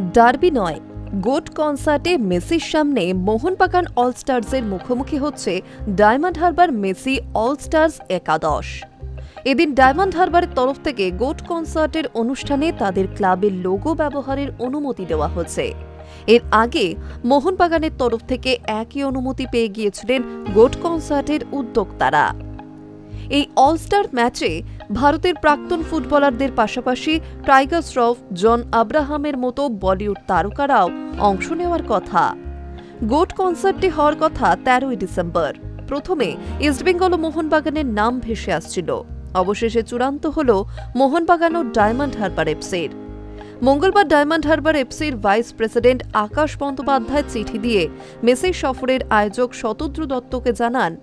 Derby নয়, goat কনসার্টে মেসির সামনে মোহনবাগান অলস্টার্সের মুখোমুখি হচ্ছে ডায়মন্ড হারবার মেসি অলস্টার্স একাদশ। এদিন ডায়মন্ড হারবারের তরফ থেকে গোট কনসার্টের অনুষ্ঠানে তাদের ক্লাবের লোগো ব্যবহারের অনুমতি দেওয়া হচ্ছে। এর আগে মোহনবাগানের তরফ থেকে একই অনুমতি পেয়ে গিয়েছিলেন গোট কনসার্টের উদ্যোক্তারা। এই অলস্টার ম্যাচে ভারতের প্রাক্তন ফুটবলারদের পাশাপাশি টাইগার শ্রফ, জন আব্রাহামের মতো বলিউড তারকারাও অংশ নেওয়ার কথা। গোট কনসার্টটি হওয়ার কথা 13ই ডিসেম্বর। প্রথমে ইস্টবেঙ্গল ও মোহনবাগানের নাম ভেসে আসছিল, অবশেষে চূড়ান্ত হল মোহনবাগান ও ডায়মন্ড হারবার এফসির। মঙ্গলবার ডায়মন্ড হারবার এফসির ভাইস প্রেসিডেন্ট আকাশ বন্দ্যোপাধ্যায় চিঠি দিয়ে মেসির সফরের আয়োজক শতদ্রু দত্তকে জানান,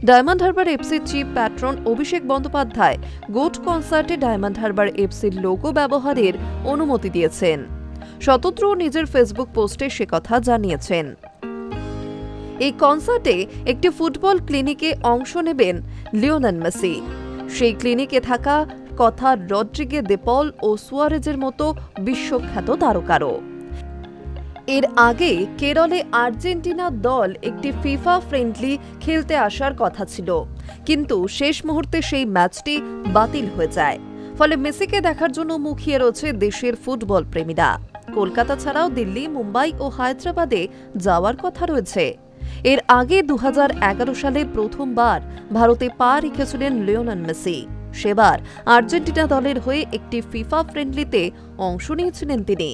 ডায়মন্ড হারবার এফসির chief patron Abhishek Bandyopadhyay goat কনসার্টে ডায়মন্ড হারবার এফসির লোগো ব্যবহারের অনুমতি দিয়েছেন। শতদ্রু নিজের ফেসবুক পোস্টে সে কথা জানিয়েছেন। এই কনসার্টে একটি ফুটবল ক্লিনিকে অংশ নেবেন লিওনেল মেসি। সেই ক্লিনিকে থাকা কথা রদ্রিগে দে পল ও সুয়ারেজের মতো বিশ্বখ্যাত তারকারও। এর আগে কেরলে আর্জেন্টিনা দল একটি ফিফা ফ্রেন্ডলি খেলতে আসার কথা ছিল, কিন্তু শেষ মুহূর্তে সেই ম্যাচটি বাতিল হয়ে যায়। ফলে মেসিকে দেখার জন্য মুখিয়ে রয়েছে দেশের ফুটবল প্রেমীরা। কলকাতা ছাড়াও দিল্লি, মুম্বাই ও হায়দ্রাবাদে যাওয়ার কথা রয়েছে। এর আগে 2011 সালে প্রথমবার ভারতে পা রেখেছিলেন লিওনেল মেসি। সেবার আর্জেন্টিনা দলের হয়ে একটি ফিফা ফ্রেন্ডলিতে অংশ নিয়েছিলেন তিনি।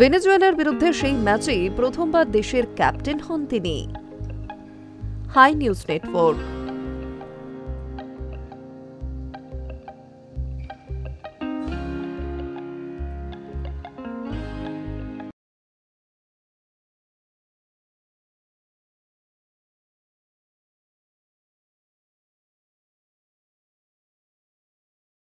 ভেনেজুয়েলার বিরুদ্ধে সেই ম্যাচে প্রথমবার দেশের ক্যাপ্টেন হন তিনি। Hi news network.